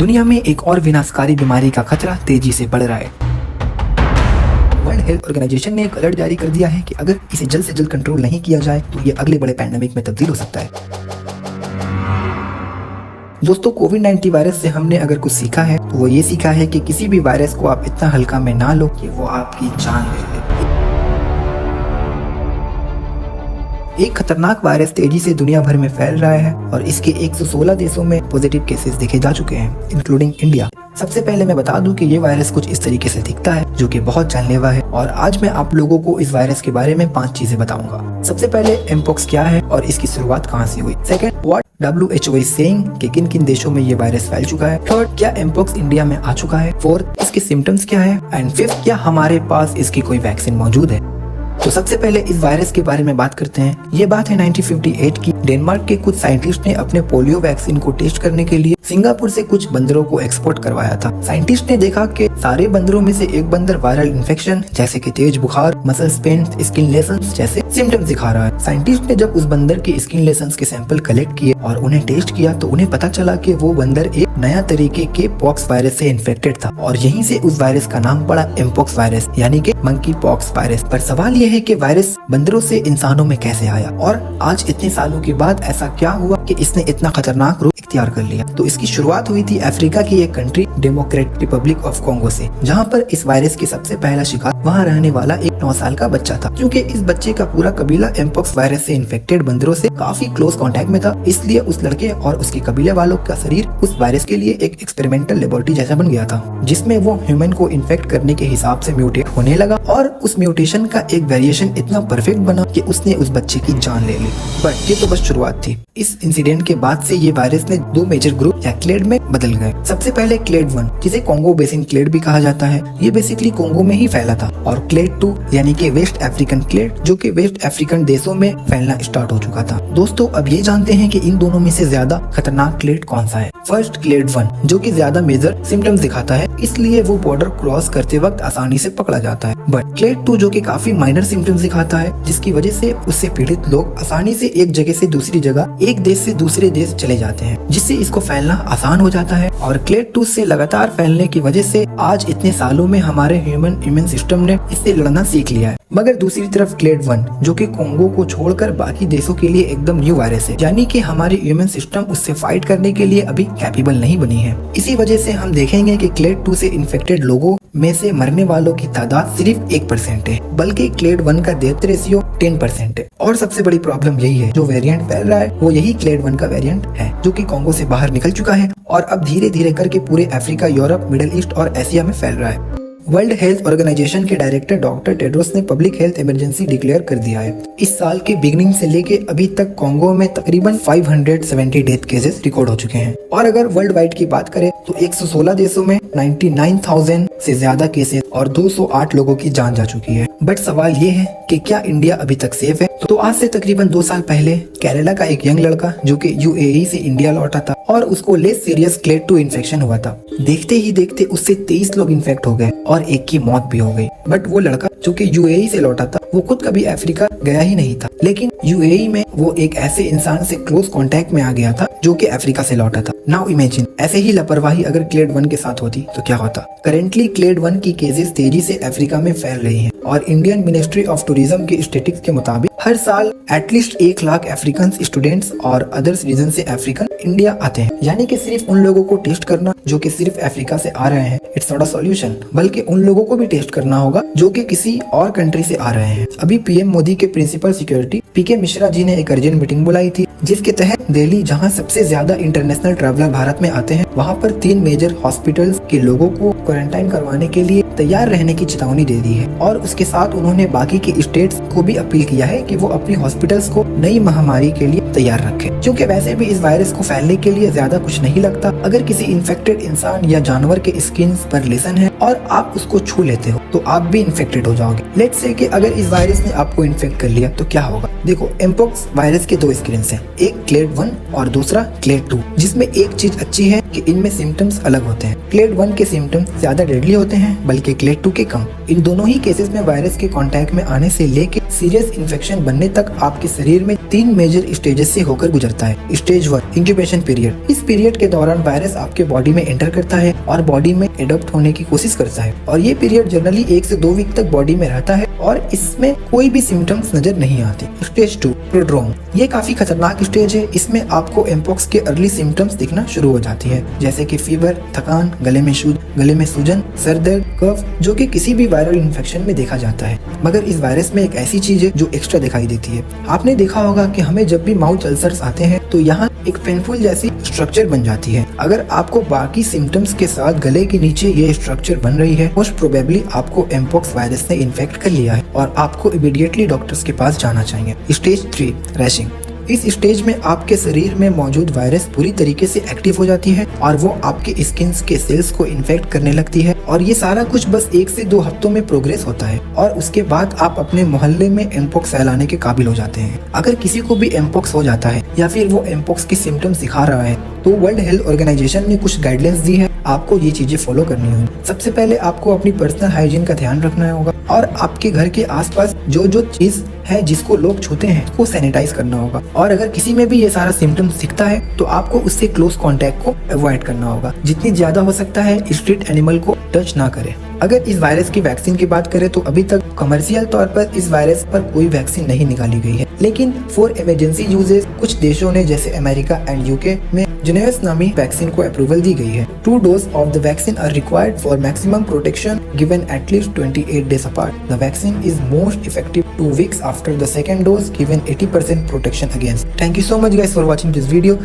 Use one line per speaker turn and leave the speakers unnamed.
दुनिया में एक और विनाशकारी बीमारी का खतरा तेजी से बढ़ रहा है। वर्ल्ड हेल्थ ऑर्गेनाइजेशन ने एक अलर्ट जारी कर दिया है कि अगर इसे जल्द से जल्द कंट्रोल नहीं किया जाए तो ये अगले बड़े पैंडेमिक में तब्दील हो सकता है। दोस्तों, कोविड-19 वायरस से हमने अगर कुछ सीखा है तो वो ये सीखा है कि किसी भी वायरस को आप इतना हल्का में ना लो कि वो आपकी जान ले ले। एक खतरनाक वायरस तेजी से दुनिया भर में फैल रहा है और इसके 116 देशों में पॉजिटिव केसेस देखे जा चुके हैं, इंक्लूडिंग इंडिया। सबसे पहले मैं बता दूं कि ये वायरस कुछ इस तरीके से दिखता है, जो कि बहुत जानलेवा है, और आज मैं आप लोगों को इस वायरस के बारे में 5 चीजें बताऊंगा। सबसे पहले एमपॉक्स क्या है और इसकी शुरुआत कहां से हुई। Second, what WHO is saying कि किन किन देशों में ये वायरस फैल चुका है। थर्ड, क्या एमपॉक्स इंडिया में आ चुका है। फोर्थ, इसके सिम्टम्स क्या है। एंड फिफ्थ, क्या हमारे पास इसकी कोई वैक्सीन मौजूद है। तो सबसे पहले इस वायरस के बारे में बात करते हैं। ये बात है 1958 की। डेनमार्क के कुछ साइंटिस्ट ने अपने पोलियो वैक्सीन को टेस्ट करने के लिए सिंगापुर से कुछ बंदरों को एक्सपोर्ट करवाया था। साइंटिस्ट ने देखा कि सारे बंदरों में से एक बंदर वायरल इन्फेक्शन जैसे कि तेज बुखार, मसल्स पेन, स्किन लेशंस जैसे सिम्टम्स दिखा रहा है। साइंटिस्ट ने जब उस बंदर के स्किन लेशंस के सैंपल कलेक्ट किए और उन्हें टेस्ट किया तो उन्हें पता चला कि वो बंदर एक नया तरीके के पॉक्स वायरस से इन्फेक्टेड था, और यहीं से उस वायरस का नाम पड़ा एमपॉक्स वायरस, यानी कि मंकी पॉक्स वायरस। पर सवाल ये है कि वायरस बंदरों से इंसानों में कैसे आया, और आज इतने सालों के बाद ऐसा क्या हुआ कि इसने इतना खतरनाक रूप इख्तियार कर लिया। तो इसकी शुरुआत हुई थी अफ्रीका की एक country democratic Republic of Congo से, जहाँ पर इस वायरस के सबसे पहला शिकार वहाँ रहने वाला एक 9 साल का बच्चा था। क्योंकि इस बच्चे का पूरा कबीला एमपॉक्स वायरस से इन्फेक्टेड बंदरों से काफी क्लोज कांटेक्ट में था, इसलिए उस लड़के और उसके कबीले वालों का शरीर उस वायरस के लिए एक एक्सपेरिमेंटल लेबोरेटरी जैसा बन गया था, जिसमें वो ह्यूमन को इन्फेक्ट करने के हिसाब से म्यूटेट होने लगा, और उस म्यूटेशन का एक वेरिएशन इतना परफेक्ट बना कि उसने उस बच्चे की जान ले ली। बट ये तो बस शुरुआत थी। इस इंसिडेंट के बाद से ये वायरस ने 2 मेजर ग्रुप या क्लेड में बदल गए। सबसे पहले क्लेड 1, जिसे कोंगो बेसिन क्लेड भी कहा जाता है, ये बेसिकली कोंगो में ही फैला था, और क्लेड 2 यानी कि वेस्ट अफ्रीकन क्लेड, जो कि वेस्ट अफ्रीकन देशों में फैलना स्टार्ट हो चुका था। दोस्तों, अब ये जानते हैं कि इन दोनों में से ज्यादा खतरनाक क्लेड कौन सा है। फर्स्ट, क्लेड 1, जो कि ज्यादा मेजर सिम्टम्स दिखाता है, इसलिए वो बॉर्डर क्रॉस करते वक्त आसानी से पकड़ा जाता है। बट क्लेड 2, जो कि काफी माइनर सिम्टम्स दिखाता है, जिसकी वजह से उससे पीड़ित लोग आसानी से एक जगह से दूसरी जगह, एक देश से दूसरे देश चले जाते हैं, जिससे इसको फैलना आसान हो जाता है। और क्लेड 2 से लगातार फैलने की वजह से आज इतने सालों में हमारे ह्यूमन इम्यून सिस्टम ने इससे लड़ना सीख लिया है। मगर दूसरी तरफ क्लेड 1, जो कि कोंगो को छोड़कर बाकी देशों के लिए एकदम न्यू वायरस है, यानी कि हमारी इम्यून सिस्टम उससे फाइट करने के लिए अभी कैपेबल नहीं बनी है। इसी वजह से हम देखेंगे कि क्लेड 2 से इन्फेक्टेड लोगों में से मरने वालों की तादाद सिर्फ 1% है, बल्कि क्लेड 1 का डेथ रेशियो 10% है। और सबसे बड़ी प्रॉब्लम यही है, जो वेरिएंट फैल रहा है वो यही क्लेड 1 का वेरिएंट है, जो कि कोंगो से बाहर निकल चुका है और अब धीरे धीरे करके पूरे अफ्रीका, यूरोप, मिडिल ईस्ट और एशिया में फैल रहा है। वर्ल्ड हेल्थ ऑर्गेनाइजेशन के डायरेक्टर डॉक्टर टेड्रोस ने पब्लिक हेल्थ इमरजेंसी डिक्लेयर कर दिया है। इस साल के बिगनिंग से लेके अभी तक कोंगो में तकरीबन 570 डेथ केसेस रिकॉर्ड हो चुके हैं, और अगर वर्ल्ड वाइड की बात करें तो 116 देशों में 99,000 से ज्यादा केसेस और 208 लोगों की जान जा चुकी है। बट सवाल ये है कि क्या इंडिया अभी तक सेफ है? तो आज से तकरीबन 2 साल पहले केरला का एक यंग लड़का, जो कि UAE से इंडिया लौटा था, और उसको लेस सीरियस क्लेड 2 इन्फेक्शन हुआ था। देखते ही देखते उससे 23 लोग इन्फेक्ट हो गए और एक की मौत भी हो गई। बट वो लड़का, जो कि UAE से लौटा था, वो खुद कभी अफ्रीका गया ही नहीं था, लेकिन UAE में वो एक ऐसे इंसान से क्लोज कांटेक्ट में आ गया था जो कि अफ्रीका से लौटा था। नाउ इमेजिन, ऐसे ही लापरवाही अगर क्लेड 1 के साथ होती तो क्या होता। करेंटली क्लेड 1 की केसेस तेजी से अफ्रीका में फैल रही हैं, और इंडियन मिनिस्ट्री ऑफ टूरिज्म के स्टेटिस्टिक्स के मुताबिक हर साल एटलीस्ट 1 लाख अफ्रीकन स्टूडेंट्स और अदर्स रीजन से अफ्रीकन इंडिया आते हैं। यानी कि सिर्फ उन लोगों को टेस्ट करना जो कि सिर्फ अफ्रीका से आ रहे हैं, इट्स नॉट अ सॉल्यूशन, बल्कि उन लोगों को भी टेस्ट करना होगा जो कि किसी और कंट्री से आ रहे हैं। अभी पीएम मोदी के principal security PK Mishra ji ने एक अर्जेंट मीटिंग बुलाई थी, जिसके तहत दिल्ली, जहां सबसे ज्यादा इंटरनेशनल ट्रैवलर भारत में आते हैं, वहां पर 3 मेजर हॉस्पिटल्स के लोगों को क्वारंटाइन करवाने के लिए तैयार रहने की चेतावनी दे दी है। और उसके साथ उन्होंने बाकी के स्टेट्स को भी अपील किया है कि वो अपनी हॉस्पिटल्स को नई महामारी के लिए तैयार रखें, क्योंकि वैसे भी इस वायरस को फैलने के लिए ज्यादा कुछ नहीं लगता। अगर किसी इन्फेक्टेड इंसान या जानवर के स्किन पर लेसन है और आप उसको छू लेते हो तो आप भी इन्फेक्टेड हो जाओगे। लेट्स से कि अगर इस वायरस ने आपको इन्फेक्ट कर लिया तो क्या होगा। देखो, एमपॉक्स वायरस के 2 स्ट्रेन्स हैं, एक क्लेड 1 और दूसरा क्लेड 2, जिसमें एक चीज अच्छी है कि इनमें सिम्टम्स अलग होते हैं। क्लेड 1 के सिम्टम्स ज्यादा डेडली होते हैं, बल्कि क्लेड 2 के कम। इन दोनों ही केसेस में वायरस के कांटेक्ट में आने से लेके सीरियस इन्फेक्शन बनने तक आपके शरीर में 3 मेजर स्टेजेस से होकर गुजरता है। Stage 1 incubation period. इस पीरियड के दौरान वायरस आपके बॉडी में एंटर करता है और बॉडी में एडॉप्ट होने की कोशिश करता है, और ये पीरियड जनरली 1 से 2 वीक तक बॉडी में रहता है और इसमें कोई भी सिम्टम्स नजर नहीं आते। Stage 2 prodrome. ये काफी खतरनाक स्टेज है। इसमें आपको एम्पोक्स के अर्ली सिम्टम्स दिखना शुरू हो जाती है, जैसे कि फीवर, थकान, गले में सूजन, सर दर्द, कफ, जो कि किसी भी वायरल इन्फेक्शन में देखा जाता है। मगर इस वायरस में एक ऐसी चीज है जो एक्स्ट्रा दिखाई देती है। आपने देखा होगा कि हमें जब भी माउथ अल्सर्स आते हैं तो यहाँ एक पेनफुल जैसी स्ट्रक्चर बन जाती है। अगर आपको बाकी सिम्टम्स के साथ गले के नीचे ये स्ट्रक्चर बन रही है, मोस्ट प्रोबेबली आपको एम्पोक्स वायरस ने इन्फेक्ट कर लिया है और आपको इमीडिएटली डॉक्टर्स के पास जाना चाहिए। स्टेज 3 रैशिंग। इस स्टेज में आपके शरीर में मौजूद वायरस पूरी तरीके से एक्टिव हो जाती है और वो आपके स्किन के सेल्स को इन्फेक्ट करने लगती है, और ये सारा कुछ बस 1 से 2 हफ्तों में प्रोग्रेस होता है और उसके बाद आप अपने मोहल्ले में एम्पोक्स फैलाने के काबिल हो जाते हैं। अगर किसी को भी एम्पोक्स हो जाता है या फिर वो एम्पोक्स की सिम्टम्स दिखा रहा है तो वर्ल्ड हेल्थ ऑर्गेनाइजेशन ने कुछ गाइडलाइंस दी है। आपको ये चीजें फॉलो करनी होगी। सबसे पहले आपको अपनी पर्सनल हाइजीन का ध्यान रखना होगा और आपके घर के आसपास जो चीज है जिसको लोग छूते हैं उसको सैनिटाइज करना होगा, और अगर किसी में भी ये सारा सिम्टम्स दिखता है तो आपको उससे क्लोज कांटेक्ट को अवॉइड करना होगा। जितनी ज्यादा हो सकता है स्ट्रीट एनिमल को टच ना करें। अगर इस वायरस की वैक्सीन की बात करें तो अभी तक कमर्शियल तौर पर इस वायरस पर कोई वैक्सीन नहीं निकाली गई है, लेकिन फॉर इमरजेंसी यूजेस कुछ देशों ने जैसे अमेरिका एंड यूके में जिनेवस नामी वैक्सीन को अप्रूवल दी गई है। 2 dose of the vaccine are required for maximum protection given at least 28 days apart. The vaccine is most effective 2 weeks after the second dose, given 80% protection against. Thank you so much guys for watching this video.